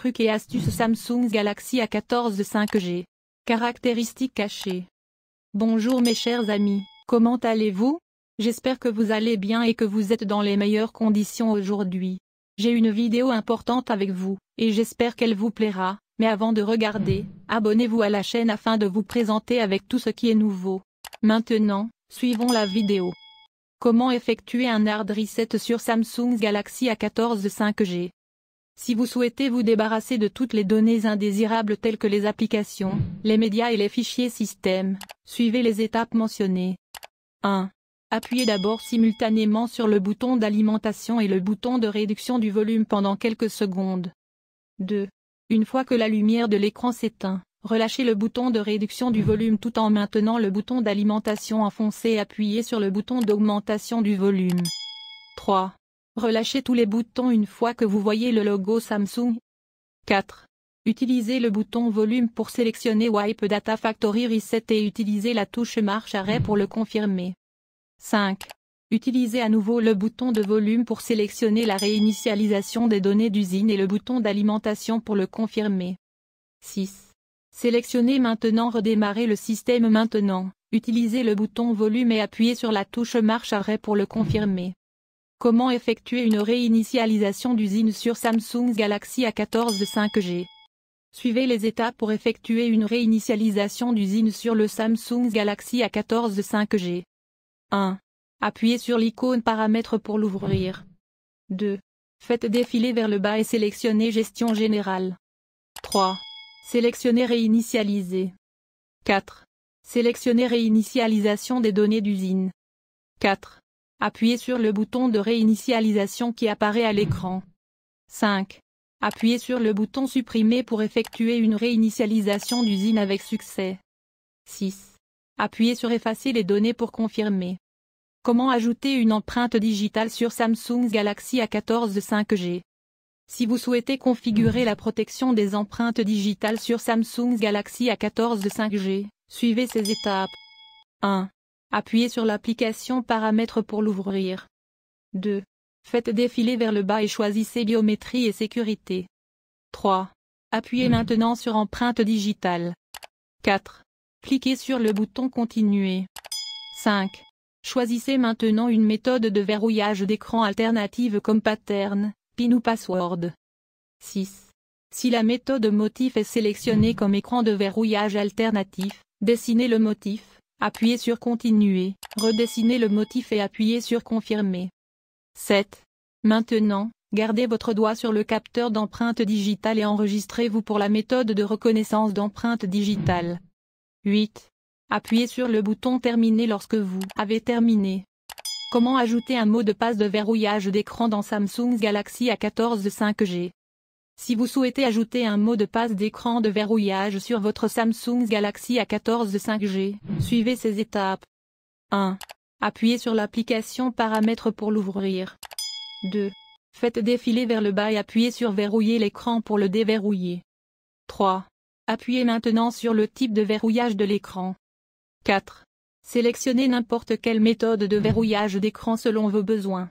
trucs et astuces Samsung Galaxy A14 5G. Caractéristiques cachées. Bonjour mes chers amis, comment allez-vous? J'espère que vous allez bien et que vous êtes dans les meilleures conditions aujourd'hui. J'ai une vidéo importante avec vous, et j'espère qu'elle vous plaira, mais avant de regarder, abonnez-vous à la chaîne afin de vous présenter avec tout ce qui est nouveau. Maintenant, suivons la vidéo. Comment effectuer un hard reset sur Samsung Galaxy A14 5G? Si vous souhaitez vous débarrasser de toutes les données indésirables telles que les applications, les médias et les fichiers système, suivez les étapes mentionnées. 1. Appuyez d'abord simultanément sur le bouton d'alimentation et le bouton de réduction du volume pendant quelques secondes. 2. Une fois que la lumière de l'écran s'éteint, relâchez le bouton de réduction du volume tout en maintenant le bouton d'alimentation enfoncé et appuyez sur le bouton d'augmentation du volume. 3. Relâchez tous les boutons une fois que vous voyez le logo Samsung. 4. Utilisez le bouton volume pour sélectionner Wipe Data Factory Reset et utilisez la touche marche arrêt pour le confirmer. 5. Utilisez à nouveau le bouton de volume pour sélectionner la réinitialisation des données d'usine et le bouton d'alimentation pour le confirmer. 6. Sélectionnez maintenant redémarrer le système maintenant, utilisez le bouton volume et appuyez sur la touche marche arrêt pour le confirmer. Comment effectuer une réinitialisation d'usine sur Samsung Galaxy A14 5G? Suivez les étapes pour effectuer une réinitialisation d'usine sur le Samsung Galaxy A14 5G. 1. Appuyez sur l'icône paramètres pour l'ouvrir. 2. Faites défiler vers le bas et sélectionnez Gestion générale. 3. Sélectionnez Réinitialiser. 4. Sélectionnez Réinitialisation des données d'usine. 4. Appuyez sur le bouton de réinitialisation qui apparaît à l'écran. 5. Appuyez sur le bouton Supprimer pour effectuer une réinitialisation d'usine avec succès. 6. Appuyez sur Effacer les données pour confirmer. Comment ajouter une empreinte digitale sur Samsung Galaxy A14 5G? Si vous souhaitez configurer la protection des empreintes digitales sur Samsung Galaxy A14 5G, suivez ces étapes. 1. Appuyez sur l'application Paramètres pour l'ouvrir. 2. Faites défiler vers le bas et choisissez Biométrie et sécurité. 3. Appuyez maintenant sur Empreinte digitale. 4. Cliquez sur le bouton Continuer. 5. Choisissez maintenant une méthode de verrouillage d'écran alternative comme pattern, PIN ou password. 6. Si la méthode motif est sélectionnée comme écran de verrouillage alternatif, dessinez le motif. Appuyez sur Continuer, redessinez le motif et appuyez sur Confirmer. 7. Maintenant, gardez votre doigt sur le capteur d'empreinte digitale et enregistrez-vous pour la méthode de reconnaissance d'empreinte digitale. 8. Appuyez sur le bouton Terminer lorsque vous avez terminé. Comment ajouter un mot de passe de verrouillage d'écran dans Samsung Galaxy A14 5G? Si vous souhaitez ajouter un mot de passe d'écran de verrouillage sur votre Samsung Galaxy A14 5G, suivez ces étapes. 1. Appuyez sur l'application Paramètres pour l'ouvrir. 2. Faites défiler vers le bas et appuyez sur Verrouiller l'écran pour le déverrouiller. 3. Appuyez maintenant sur le type de verrouillage de l'écran. 4. Sélectionnez n'importe quelle méthode de verrouillage d'écran selon vos besoins.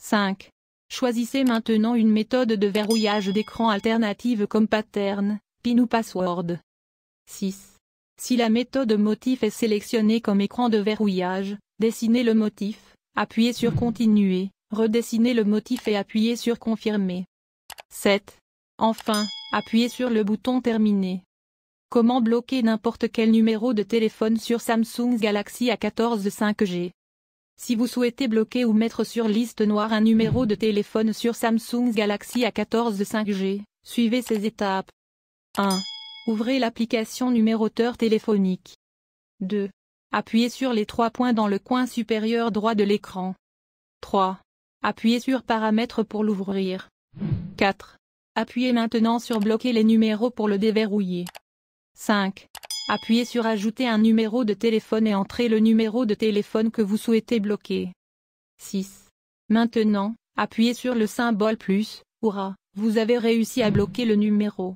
5. Choisissez maintenant une méthode de verrouillage d'écran alternative comme pattern, PIN ou password. 6. Si la méthode motif est sélectionnée comme écran de verrouillage, dessinez le motif, appuyez sur Continuer, redessinez le motif et appuyez sur Confirmer. 7. Enfin, appuyez sur le bouton Terminer. Comment bloquer n'importe quel numéro de téléphone sur Samsung Galaxy A14 5G? Si vous souhaitez bloquer ou mettre sur liste noire un numéro de téléphone sur Samsung Galaxy A14 5G, suivez ces étapes. 1. Ouvrez l'application numéroteur téléphonique. 2. Appuyez sur les 3 points dans le coin supérieur droit de l'écran. 3. Appuyez sur Paramètres pour l'ouvrir. 4. Appuyez maintenant sur Bloquer les numéros pour le déverrouiller. 5. Appuyez sur Ajouter un numéro de téléphone et entrez le numéro de téléphone que vous souhaitez bloquer. 6. Maintenant, appuyez sur le symbole plus, hurrah, vous avez réussi à bloquer le numéro.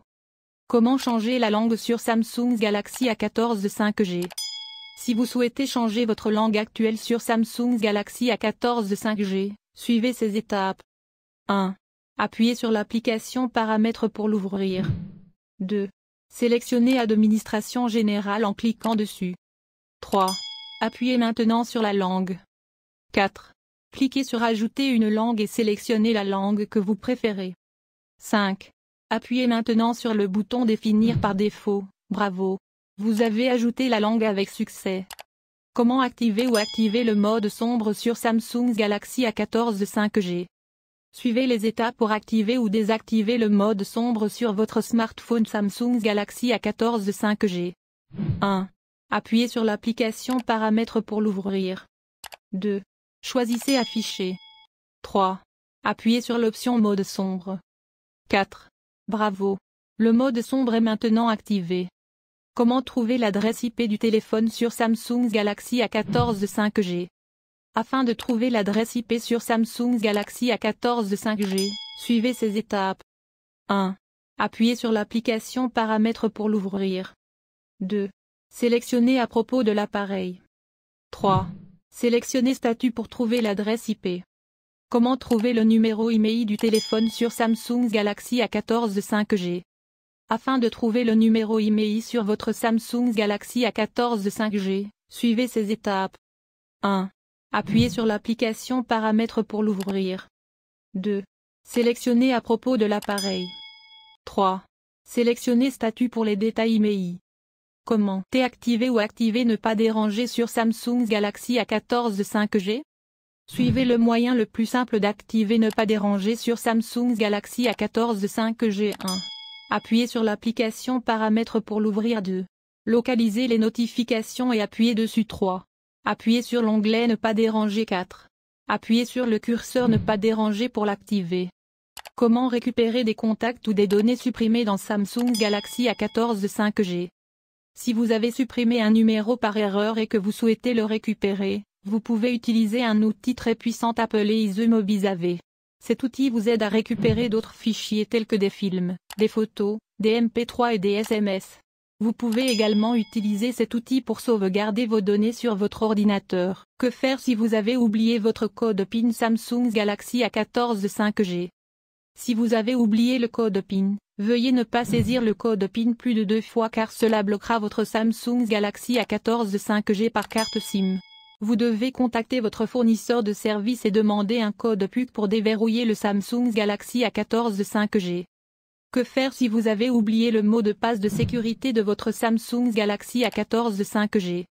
Comment changer la langue sur Samsung Galaxy A14 5G? Si vous souhaitez changer votre langue actuelle sur Samsung Galaxy A14 5G, suivez ces étapes. 1. Appuyez sur l'application Paramètres pour l'ouvrir. 2. Sélectionnez Administration générale en cliquant dessus. 3. Appuyez maintenant sur la langue. 4. Cliquez sur Ajouter une langue et sélectionnez la langue que vous préférez. 5. Appuyez maintenant sur le bouton Définir par défaut. Bravo! Vous avez ajouté la langue avec succès. Comment activer ou activer le mode sombre sur Samsung Galaxy A14 5G? Suivez les étapes pour activer ou désactiver le mode sombre sur votre smartphone Samsung Galaxy A14 5G. 1. Appuyez sur l'application Paramètres pour l'ouvrir. 2. Choisissez Afficher. 3. Appuyez sur l'option Mode sombre. 4. Bravo! Le mode sombre est maintenant activé. Comment trouver l'adresse IP du téléphone sur Samsung Galaxy A14 5G? Afin de trouver l'adresse IP sur Samsung Galaxy A14 5G, suivez ces étapes. 1. Appuyez sur l'application Paramètres pour l'ouvrir. 2. Sélectionnez à propos de l'appareil. 3. Sélectionnez Statut pour trouver l'adresse IP. Comment trouver le numéro IMEI du téléphone sur Samsung Galaxy A14 5G? Afin de trouver le numéro IMEI sur votre Samsung Galaxy A14 5G, suivez ces étapes. 1. Appuyez sur l'application Paramètres pour l'ouvrir. 2. Sélectionnez à propos de l'appareil. 3. Sélectionnez Statut pour les détails IMEI. Comment activer ou activer Ne pas déranger sur Samsung Galaxy A14 5G? Suivez le moyen le plus simple d'activer Ne pas déranger sur Samsung Galaxy A14 5G. 1. Appuyez sur l'application Paramètres pour l'ouvrir. 2. Localisez les notifications et appuyez dessus. 3. Appuyez sur l'onglet Ne pas déranger. 4. Appuyez sur le curseur Ne pas déranger pour l'activer. Comment récupérer des contacts ou des données supprimées dans Samsung Galaxy A14 5G? Si vous avez supprimé un numéro par erreur et que vous souhaitez le récupérer, vous pouvez utiliser un outil très puissant appelé Isomobisave. Cet outil vous aide à récupérer d'autres fichiers tels que des films, des photos, des MP3 et des SMS. Vous pouvez également utiliser cet outil pour sauvegarder vos données sur votre ordinateur. Que faire si vous avez oublié votre code PIN Samsung Galaxy A14 5G? Si vous avez oublié le code PIN, veuillez ne pas saisir le code PIN plus de 2 fois car cela bloquera votre Samsung Galaxy A14 5G par carte SIM. Vous devez contacter votre fournisseur de service et demander un code PUC pour déverrouiller le Samsung Galaxy A14 5G. Que faire si vous avez oublié le mot de passe de sécurité de votre Samsung Galaxy A14 5G?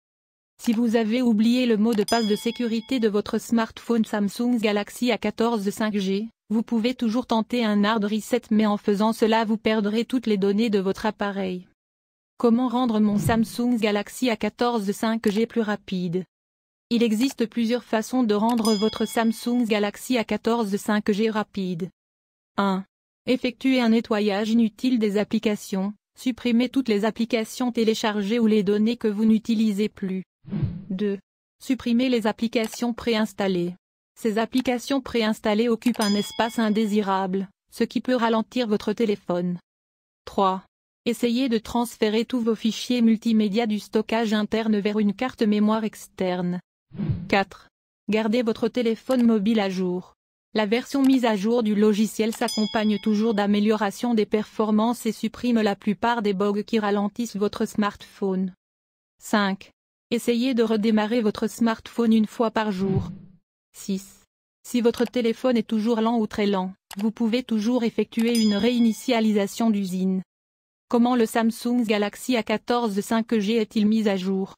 Si vous avez oublié le mot de passe de sécurité de votre smartphone Samsung Galaxy A14 5G, vous pouvez toujours tenter un hard reset mais en faisant cela vous perdrez toutes les données de votre appareil. Comment rendre mon Samsung Galaxy A14 5G plus rapide? Il existe plusieurs façons de rendre votre Samsung Galaxy A14 5G rapide. 1. Effectuez un nettoyage inutile des applications, supprimez toutes les applications téléchargées ou les données que vous n'utilisez plus. 2. Supprimez les applications préinstallées. Ces applications préinstallées occupent un espace indésirable, ce qui peut ralentir votre téléphone. 3. Essayez de transférer tous vos fichiers multimédia du stockage interne vers une carte mémoire externe. 4. Gardez votre téléphone mobile à jour. La version mise à jour du logiciel s'accompagne toujours d'améliorations des performances et supprime la plupart des bugs qui ralentissent votre smartphone. 5. Essayez de redémarrer votre smartphone une fois par jour. 6. Si votre téléphone est toujours lent ou très lent, vous pouvez toujours effectuer une réinitialisation d'usine. Comment le Samsung Galaxy A14 5G est-il mis à jour?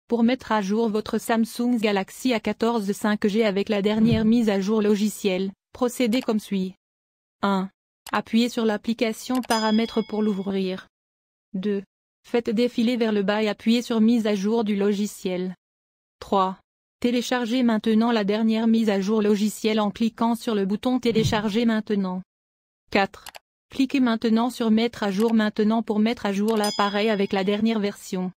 Pour mettre à jour votre Samsung Galaxy A14 5G avec la dernière mise à jour logicielle, procédez comme suit. 1. Appuyez sur l'application Paramètres pour l'ouvrir. 2. Faites défiler vers le bas et appuyez sur Mise à jour du logiciel. 3. Téléchargez maintenant la dernière mise à jour logicielle en cliquant sur le bouton Télécharger maintenant. 4. Cliquez maintenant sur Mettre à jour maintenant pour mettre à jour l'appareil avec la dernière version.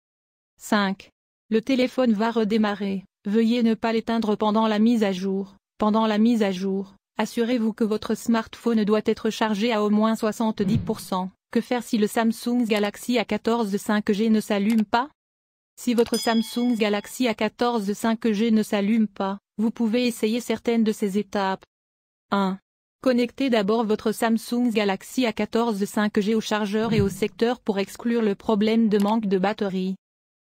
5. Le téléphone va redémarrer, veuillez ne pas l'éteindre pendant la mise à jour. Pendant la mise à jour, assurez-vous que votre smartphone doit être chargé à au moins 70%. Que faire si le Samsung Galaxy A14 5G ne s'allume pas? Si votre Samsung Galaxy A14 5G ne s'allume pas, vous pouvez essayer certaines de ces étapes. 1. Connectez d'abord votre Samsung Galaxy A14 5G au chargeur et au secteur pour exclure le problème de manque de batterie.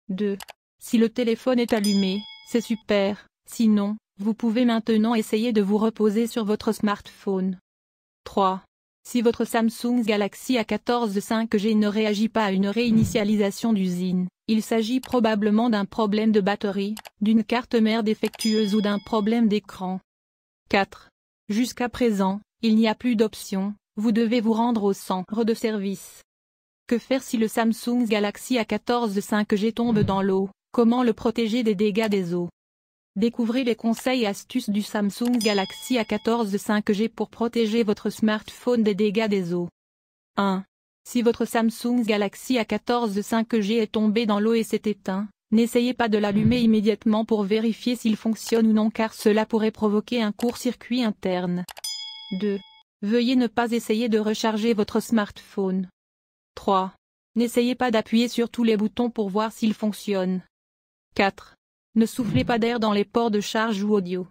2. Si le téléphone est allumé, c'est super, sinon, vous pouvez maintenant essayer de vous reposer sur votre smartphone. 3. Si votre Samsung Galaxy A14 5G ne réagit pas à une réinitialisation d'usine, il s'agit probablement d'un problème de batterie, d'une carte mère défectueuse ou d'un problème d'écran. 4. Jusqu'à présent, il n'y a plus d'option, vous devez vous rendre au centre de service. Que faire si le Samsung Galaxy A14 5G tombe dans l'eau? Comment le protéger des dégâts des eaux? Découvrez les conseils et astuces du Samsung Galaxy A14 5G pour protéger votre smartphone des dégâts des eaux. 1. Si votre Samsung Galaxy A14 5G est tombé dans l'eau et s'est éteint, n'essayez pas de l'allumer immédiatement pour vérifier s'il fonctionne ou non car cela pourrait provoquer un court-circuit interne. 2. Veuillez ne pas essayer de recharger votre smartphone. 3. N'essayez pas d'appuyer sur tous les boutons pour voir s'il fonctionne. 4. Ne soufflez pas d'air dans les ports de charge ou audio.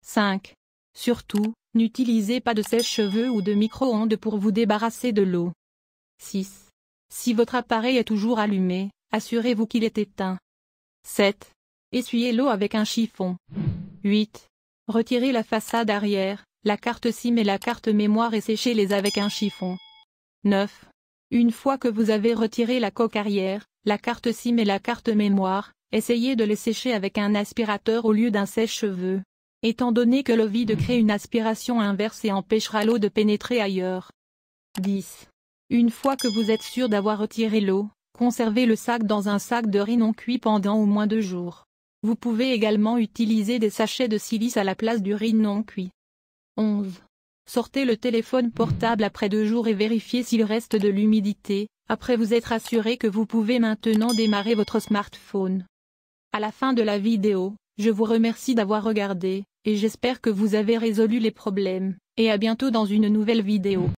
5. Surtout, n'utilisez pas de sèche-cheveux ou de micro-ondes pour vous débarrasser de l'eau. 6. Si votre appareil est toujours allumé, assurez-vous qu'il est éteint. 7. Essuyez l'eau avec un chiffon. 8. Retirez la façade arrière, la carte SIM et la carte mémoire et séchez-les avec un chiffon. 9. Une fois que vous avez retiré la coque arrière, la carte SIM et la carte mémoire, essayez de les sécher avec un aspirateur au lieu d'un sèche-cheveux, étant donné que le vide crée une aspiration inverse et empêchera l'eau de pénétrer ailleurs. 10. Une fois que vous êtes sûr d'avoir retiré l'eau, conservez le sac dans un sac de riz non cuit pendant au moins 2 jours. Vous pouvez également utiliser des sachets de silice à la place du riz non cuit. 11. Sortez le téléphone portable après 2 jours et vérifiez s'il reste de l'humidité, après vous être assuré que vous pouvez maintenant démarrer votre smartphone. À la fin de la vidéo, je vous remercie d'avoir regardé, et j'espère que vous avez résolu les problèmes, et à bientôt dans une nouvelle vidéo.